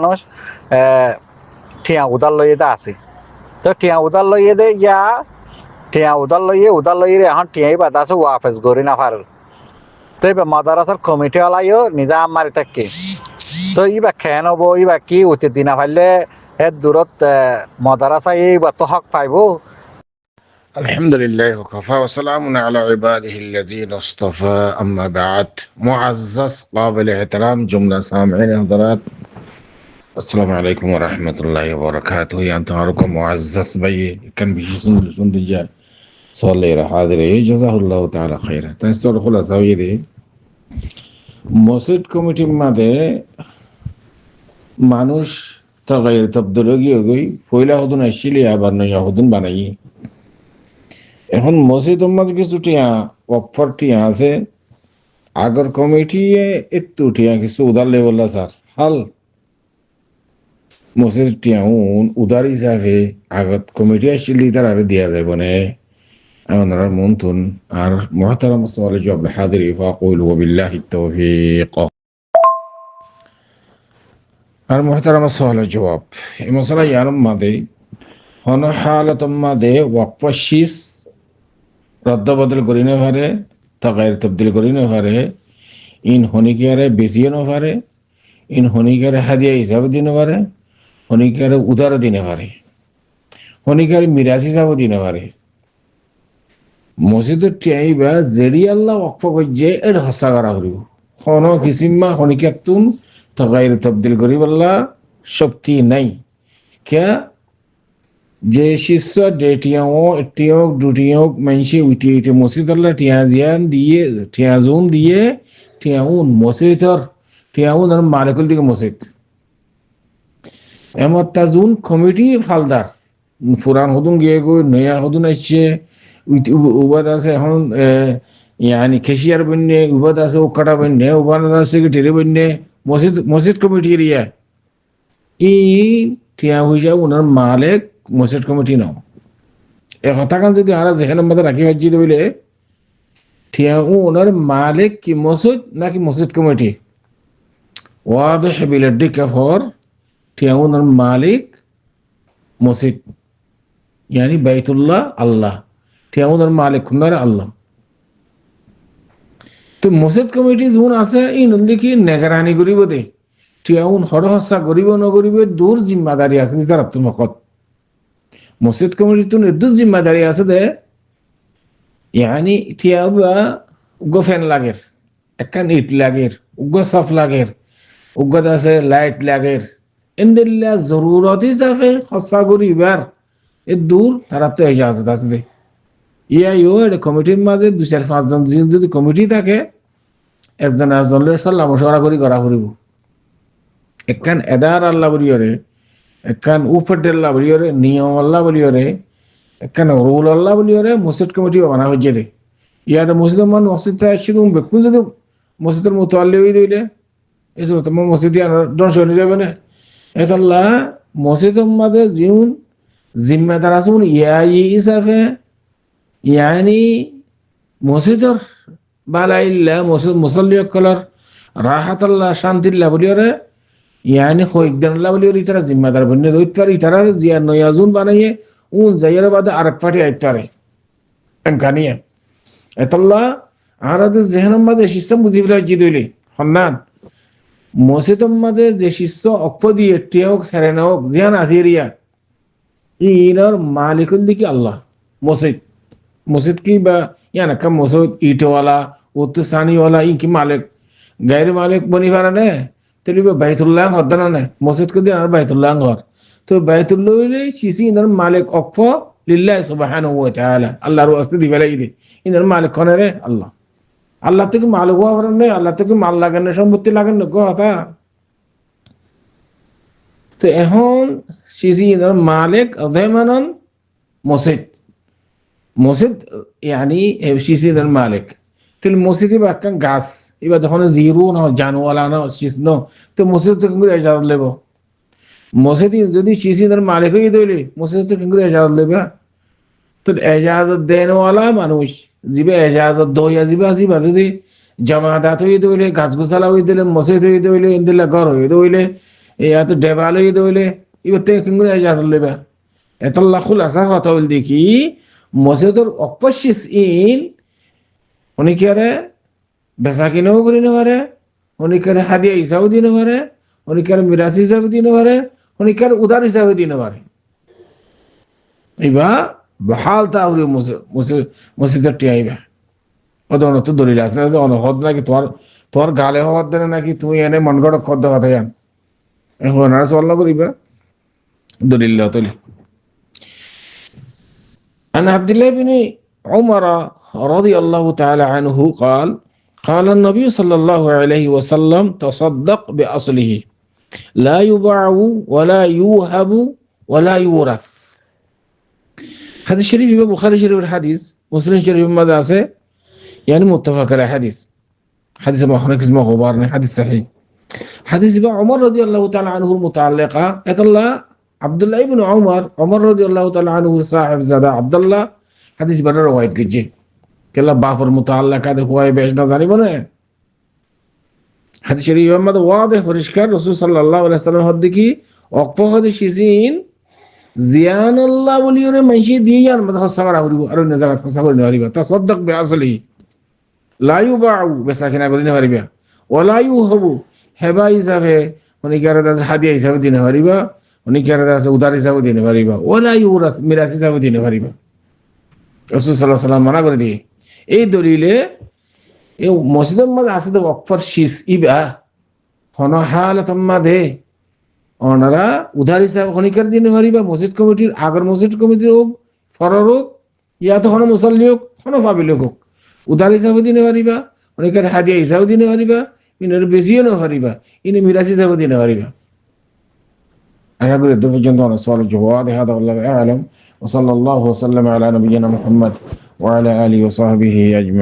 মানুষ ঠিয়া উদার লইয়ে দা আছে তো ঠিয়া উদার লইয়ে দে ইয়া ঠিয়া উদার লইয়ে এখন ঠিয়াই বাদ আছে ওয়াফেস গড়ি না পারে তো এবার মাদারাসার কমিটি ওলাইও নিজা মারি থাকে তো ইবা খেন হবো ইবা কি উচিত দিনা ফাইলে এর দূরত মাদারাসা এইবার তো হক পাইব الحمد لله وكفى وسلام على عباده الذين اصطفى أما بعد معزز قابل احترام جملة سامعين حضرات السلام عليكم ورحمة الله وبركاته يا أنتم معزز بي كان بيجي سند جاء صلى الله حاضر جزاه الله تعالى خيرا تنسوا خلاص دي মসজিদ কমিটির মাঝে মানুষ তগাইর তবদলগি হই ফইলা হদুন আসিলি আবার নয়া হদুন বানাই এখন মসজিদ উম্মাদ কিছু টিয়া অফার টিয়া আছে আগর কমিটি একটু টিয়া কিছু উদার লেবল্লা স্যার হাল মসজিদ টিয়া উদার হিসাবে আগত কমিটি আসিলি তার আগে দিয়া যাব না أنا منتن محترم السؤال جواب الحاضر فأقول وبالله التوفيق المحترم السؤال الجواب مثلا يعلم ماذا هنا حالة ماذا وقف الشيس رد بدل قرينه فاره تغير تبديل قرينه فاره إن هني كاره بيزينه فاره إن هني كاره هدية إزاب دينه فاره هني كاره udar دينه فاره هني كاره ميراث إزاب دينه فاره মসজিদের টিয়াইবা জেরি আল্লাহ ওয়াকফ করছে এর হসা করা করিব কোনো কিসিমা হনিকাতুন তগাইর তবদিল করিব আল্লাহ শক্তি নাই কে যে শিষ্য টিয়াও দুটিয়াও মানসি উঠি উঠে মসজিদ আল্লাহ টিয়াজিয়ান দিয়ে টিয়াজুন দিয়ে টিয়াউন মসজিদর টিয়াউন আর মালিকুল দিকে মসজিদ এমত তাজুন কমিটি ফালদার ফুরান হদুন গিয়ে গই নয়া হদুন আসছে উবাদ আছে এখন ইয়ানি খেসিয়ার বন্যে উবাদ আছে ওকাটা বন্যে উবাদ আছে সেক্রেটারি বন্যে মসজিদ কমিটি এরিয়া ই ঠিয়া হয়ে যাও ওনার মালিক মসজিদ কমিটি নাও এ কথাখান যদি আর যেখানে মধ্যে রাখি ভাজি দিলে ঠিয়া ওনার মালিক কি মসজিদ নাকি মসজিদ কমিটি ওয়াদহ বিলডি কাফর ঠিয়া ওনার মালিক মসজিদ ইয়ানি বাইতুল্লাহ আল্লাহ টিয়াউনের মালিক খুনার আল্লাহ তো মসজিদ কমিটি যোন আছে ই নদী নেগরানি করিব দে টিয়াউন হর হসা করিব নকরিব দূর জিম্মাদারি আছে তার আত্মমকত মসজিদ কমিটি তো দূর জিম্মাদারি আছে দে ইয়ানি টিয়াউবা উগ্র ফ্যান লাগের একখান ইট লাগের উগ্র সাফ লাগের উগ্র আছে লাইট লাগের এন্দিল্লা জরুরত হিসাবে হসা করিবার এ দূর তারা তো ইজাজত আছে দে ইয়াইও এটা কমিটির মাঝে 2-4-5 জন যদি কমিটি থাকে একজন সাল্লাহ মশওয়ারা করা করিব একখান এদার আল্লাহ বলিয়রে একখান উফেডাল্লাহ বলিয়রে নিয়ম আল্লাহ বলিয়রে একখান রুল আল্লাহ বলিয়রে মসজিদ কমিটি বানা হয়ে দে ইয়াতে মসজিদের মান মসজিদটা আসছে তুমি বেকুন যদি মসজিদের মতো আল্লি হয়ে দিলে এসব তোমার মসজিদ ধ্বংস হয়ে যাবে না এতাল্লাহ মসজিদের মাঝে যিন জিম্মেদার আছে ইয়াই হিসাবে ইয়ানি মসজিদর বালাইল্লা মসজিদ মুসল্লি কলর রাহাতাল্লাহ শান্তিল্লাহ বলিওরে ইয়ানি খৈকদান্লাহ বলিওরে ইতারা জিম্মাদার বন্যে দৈতার ইতারা জিয়া নয়াজুন বানাইয়ে যাইয়ের বাদে আরেক পার্টি আইতারে এমকানিয়া এতাল্লাহ আরাদে জেহেনের মাঝে শিষ্য বুঝিবিলা জি দইলে হন্নান মসজিদের মাঝে যে শিষ্য অক্ষ দিয়ে টিয়া হোক সেরেনা হোক জিয়ান আসিরিয়া ইনার মালিকুল দিকে আল্লাহ মসজিদ কি বা ইয়ানা কাম মসজিদ ইটওয়ালা উত্তসানিওয়ালা ইনকি মালিক গায়ের মালিক বনি পারা নে তেলি বাইতুল্লাহ ঘর দানা নে মসজিদ কে দিয়ে আর বাইতুল্লাহ ঘর তো বাইতুল্লাহ শিশি ইনার মালিক অক্ষ লিল্লাহ সুবহানাহু ওয়া তাআলা আল্লাহর ওয়াস্তে দি ফেলাই দি ইনার মালিক কোনে রে আল্লাহ থেকে মালিক হওয়া পারেন না আল্লাহ থেকে মাল লাগান না সম্পত্তি লাগান না কথা তো এখন শিশি ইনার মালিক আযমানান মসজিদ ইয়ানি শিশিদের মালিক তাহলে মসজিদে বা একটা গাছ এবার যখন জিরো না জানুয়ালা না শিশ ন তো মসজিদ তো কিন্তু এজাজত লেব মসজিদ যদি শিশিদের মালিক হয়ে দিলে মসজিদ তো কিন্তু এজাজত লেবে তো এজাজত দেনওয়ালা মানুষ যিবা এজাজত দইয়া যিবা যদি জামাদাত হয়ে দিলে গাছ গোছালা হয়ে দিলে মসজিদ হয়ে দিলে ইন্দিল্লা ঘর হয়ে দিলে এই এত ডেবালো ইয়ে দইলে এবার থেকে কিংগুলো এজাত লইবা এত লাখুল আসা কথা বল দেখি মসজিদর অপশিস ইন উনি কি আরে বেচা কিনেও করে নিতে পারে, উনি কি হাদিয়া হিসাবেও দিতে পারে, উনি কি মিরাজ হিসাবে দিতে পারে, উনি কি উদার হিসাবে দিতে পারে। এইবা বহাল তাহলে মসজিদের টিয়াইবা ওদের অনত দলিল আছে না অনহদ নাকি তোমার তোমার গালে হওয়ার দেনে নাকি তুমি এনে মন গড় কদ্দ কথা জান এখন আর চল করিবা দলিল তলি। عن عبد الله بن عمر رضي الله تعالى عنه قال قال النبي صلى الله عليه وسلم تصدق بأصله لا يباع ولا يوهب ولا يورث. هذا الشريف يبقى بخاري شريف الحديث مسلم شريف ماذا سي يعني متفق على حديث حديث ما خنك اسمه غبارني حديث صحيح. حديث بقى عمر رضي الله تعالى عنه المتعلقة الله عبد الله بن عمر رضي الله تعالى عنه صاحب زاده عبد الله حديث بره روايت كجي كلا بافر متعلقة هذا هو بيشنا ثاني بنا حديث شريف ما واضح فرشكار رسول صلى الله عليه وسلم هدكي وقفه هذا الشيء زيان الله وليونه منشي ديان مدح الصغر أرو نزاعات الصغر نهاريبا تصدق بأصله لا يباع بساكن أقولين نهاريبا ولا يوهب هبا إسافه ونكره داس هدية إسافه دين نهاريبا ونكره داس udar إسافه دين نهاريبا ولا يورث ميراث إسافه دين نهاريبا رسول صلى الله عليه وسلم মানা করে দিয়ে এই দলিলে এই মসজিদের মধ্যে আছে তো ওয়াকফর শীষ ইবা হন হালাত মধ্যে ওনারা উধার হিসাবে খনিকার দিনে পারিবা মসজিদ কমিটির আগর মসজিদ কমিটির হোক ফরর হোক ইয়া তো হন মুসল্লি হোক হন ফাবিল হোক উধার হিসাবে দিনে পারিবা খনিকার হাদিয়া হিসাবে দিনে পারিবা ইনের বেশিও না পারিবা ইনে মিরাজ হিসাবে দিনে পারিবা। أنا أقول الدفع جندنا سؤال الجواد هذا والله أعلم وصلى الله وسلم على نبينا محمد وعلى آله وصحبه أجمعين.